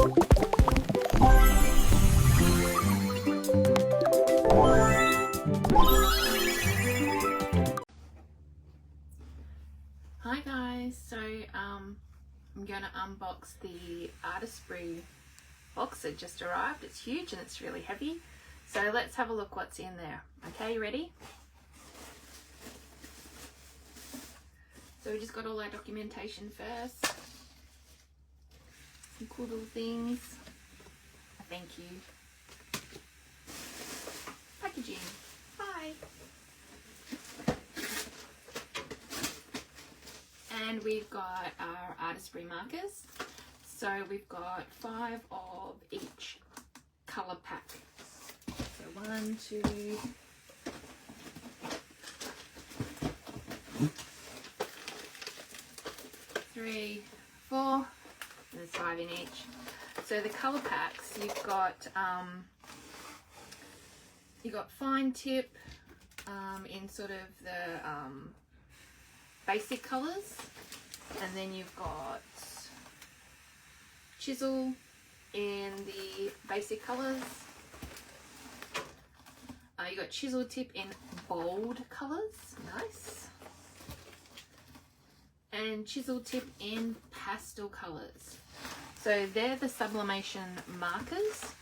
Hi guys, so I'm going to unbox the Artesprix box that just arrived. It's huge and it's really heavy. So let's have a look what's in there. Okay, you ready? So we just got all our documentation first. Some cool little things. A thank you. Packaging. Bye. And we've got our Artesprix markers. So we've got 5 of each colour pack. So 1, 2, 3, 4. There's 5 in each. So the colour packs, you've got fine tip in sort of the basic colours, and then you've got chisel in the basic colours. You got chisel tip in bold colours, nice, and chisel tip in pastel colours. So they're the sublimation markers.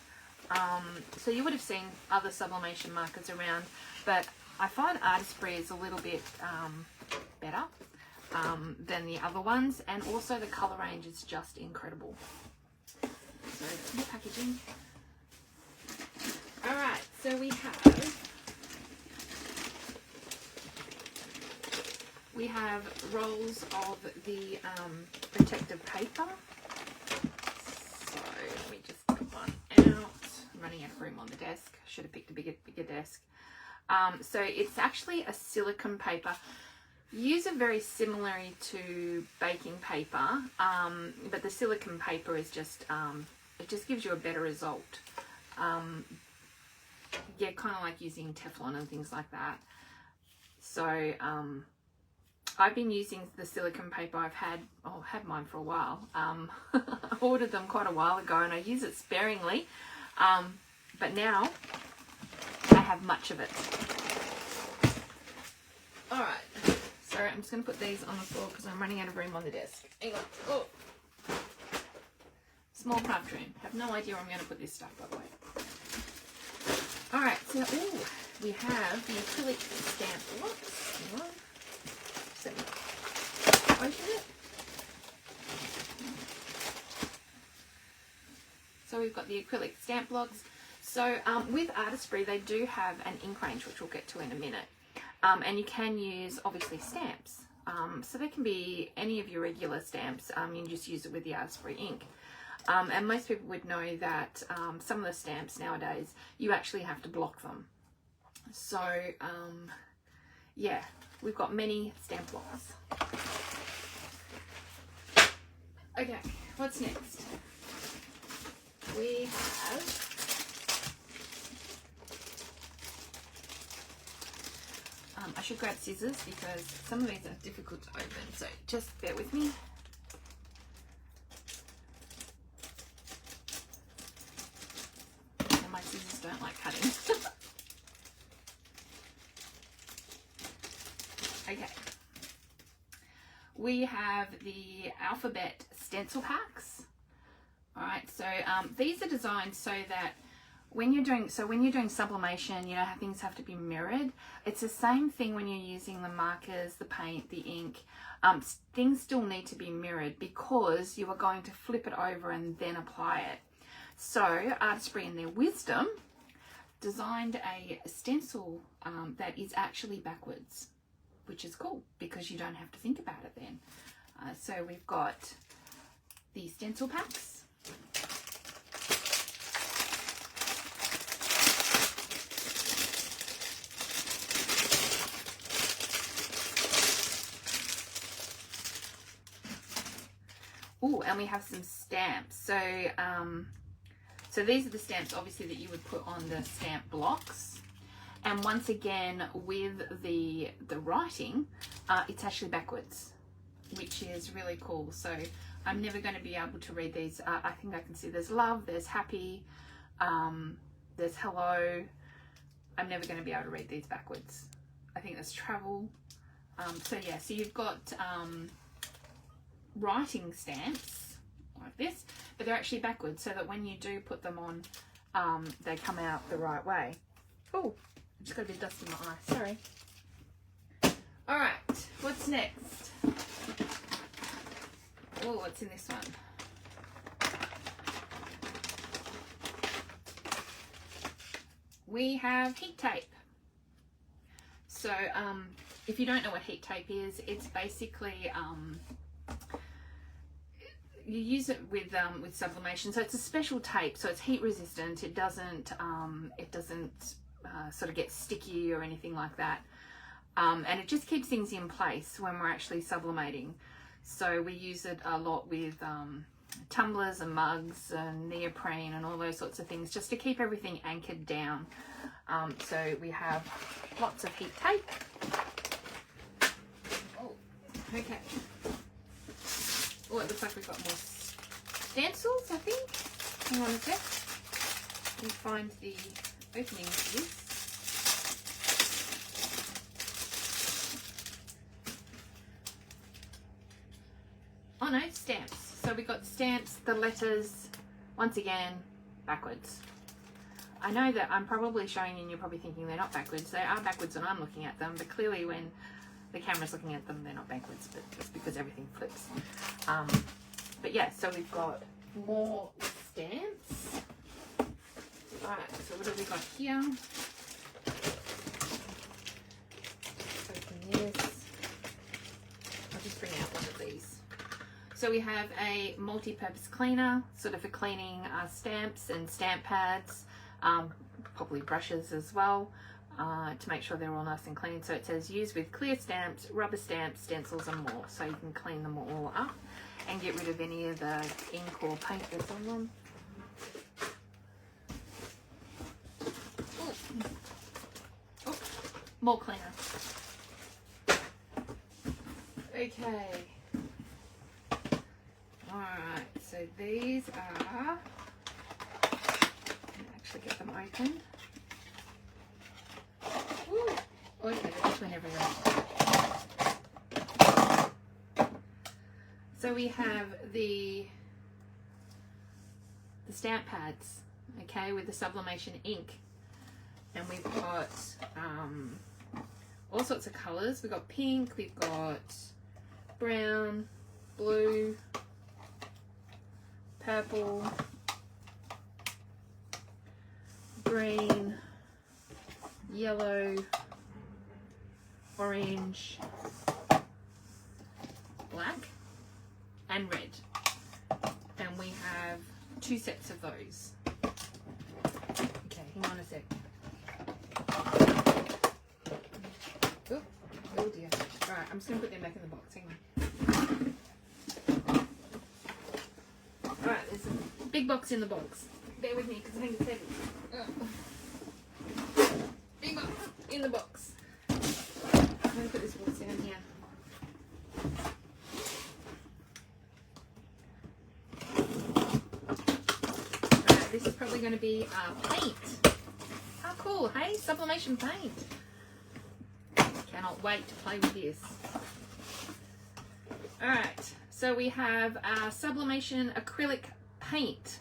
So you would have seen other sublimation markers around, but I find Artesprix is a little bit better than the other ones, and also the colour range is just incredible. So more packaging. Alright, so we have rolls of the protective paper. So let me just get one out. I'm running out of room on the desk. Should have picked a bigger desk. So it's actually a silicone paper. Use it very similarly to baking paper, but the silicone paper is just it just gives you a better result. Yeah, kind of like using Teflon and things like that. So I've been using the silicone paper. I've had mine for a while. I ordered them quite a while ago and I use it sparingly, but now I have much of it. All right. Sorry, I'm just going to put these on the floor because I'm running out of room on the desk. Hang on. Oh. Small craft room. Have no idea where I'm going to put this stuff, by the way. Alright, so we have the acrylic stamp blocks. So open it. So we've got the acrylic stamp blocks. So with Artesprix, they do have an ink range, which we'll get to in a minute. And you can use, obviously, stamps. So they can be any of your regular stamps. You can just use it with the Artesprix ink. And most people would know that some of the stamps nowadays, you actually have to block them. So, yeah, we've got many stamp blocks. Okay, what's next? We have... I should grab scissors because some of these are difficult to open, so just bear with me. And my scissors don't like cutting. Okay. We have the alphabet stencil packs. Alright, so these are designed so that when you're doing sublimation, you know how things have to be mirrored. It's the same thing when you're using the markers, the paint, the ink. Things still need to be mirrored because you are going to flip it over and then apply it. So Artesprix, in their wisdom, designed a stencil that is actually backwards, which is cool because you don't have to think about it then. So we've got the stencil packs. Oh, and we have some stamps. So, so these are the stamps, obviously, that you would put on the stamp blocks. And once again, with the writing, it's actually backwards, which is really cool. So I'm never going to be able to read these. I think I can see there's love, there's happy, there's hello. I'm never going to be able to read these backwards. I think there's travel. So yeah, so you've got writing stamps like this, but they're actually backwards, so that when you do put them on, they come out the right way. Oh, I just got a bit of dust in my eye, sorry. All right, what's next? Oh, what's in this one? We have heat tape. So if you don't know what heat tape is, it's basically you use it with sublimation. So it's a special tape, so it's heat resistant. It doesn't sort of get sticky or anything like that, and it just keeps things in place when we're actually sublimating. So we use it a lot with tumblers and mugs and neoprene and all those sorts of things, just to keep everything anchored down. So we have lots of heat tape. Oh, okay. Oh, it looks like we've got more stencils, I think. Hang on a sec. Let me find the opening for this. Oh no, stamps. So we've got stamps, the letters, once again, backwards. I know that I'm probably showing you and you're probably thinking they're not backwards. They are backwards when I'm looking at them, but clearly when the camera's looking at them, they're not backwards, but it's because everything flips. But yeah, so we've got more stamps. Alright, so what have we got here? Open this. I'll just bring out one of these. So we have a multi-purpose cleaner, sort of for cleaning stamps and stamp pads, probably brushes as well, to make sure they're all nice and clean. So it says use with clear stamps, rubber stamps, stencils and more. So you can clean them all up and get rid of any of the ink or paint that's on them. Oh, more cleaner. Okay. Alright, so these are, actually get them open. Ooh, okay, they just went everywhere. So we have the stamp pads, okay, with the sublimation ink. And we've got all sorts of colours. We've got pink, we've got brown, blue, purple, green, yellow, orange, black and red, and we have 2 sets of those. Okay, hang on a sec. Oh dear. Alright, I'm just going to put them back in the box. Hang on. Alright, there's a big box in the box. Bear with me because I think it's heavy. Big box in the box. I'm going to put this box down here. Alright, this is probably going to be paint. How cool, hey? Sublimation paint. Cannot wait to play with this. Alright, so we have sublimation acrylic paint.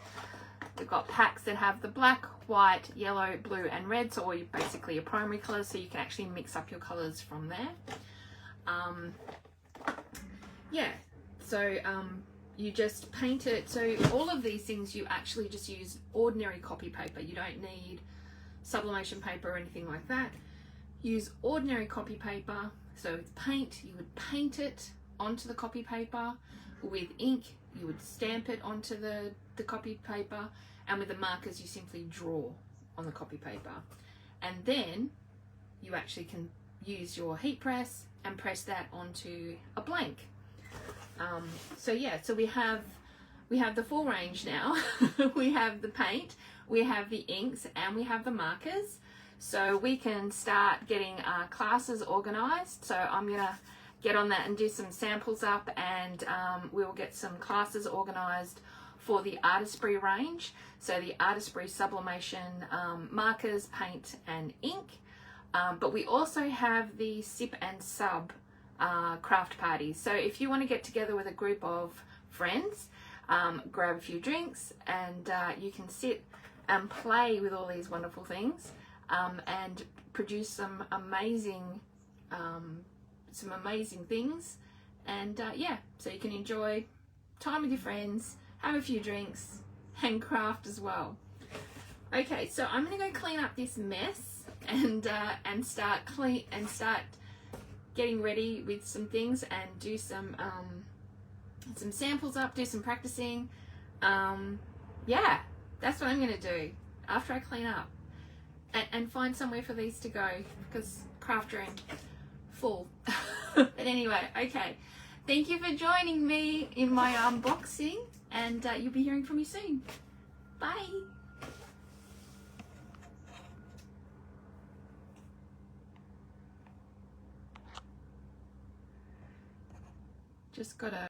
We've got packs that have the black, white, yellow, blue and red, so basically your primary colours, so you can actually mix up your colours from there. Yeah, so you just paint it. So all of these things you actually just use ordinary copy paper. You don't need sublimation paper or anything like that. Use ordinary copy paper. So it's paint, you would paint it onto the copy paper. With ink, you would stamp it onto the copy paper, and with the markers you simply draw on the copy paper, and then you actually can use your heat press and press that onto a blank. So yeah, so we have the full range now. We have the paint, we have the inks, and we have the markers. So we can start getting classes organized. So I'm gonna get on that and do some samples up, and we'll get some classes organized for the Artesprix range. So the Artesprix Sublimation markers, paint and ink. But we also have the Sip and Sub craft parties. So if you want to get together with a group of friends, grab a few drinks, and you can sit and play with all these wonderful things, and produce some amazing things. And yeah, so you can enjoy time with your friends, have a few drinks, and craft as well. Okay, so I'm gonna go clean up this mess and start getting ready with some things, and do some samples up, do some practicing. Yeah, that's what I'm gonna do after I clean up, and find somewhere for these to go, because craft room full. But anyway, okay, thank you for joining me in my unboxing, and you'll be hearing from me soon. Bye. Just gotta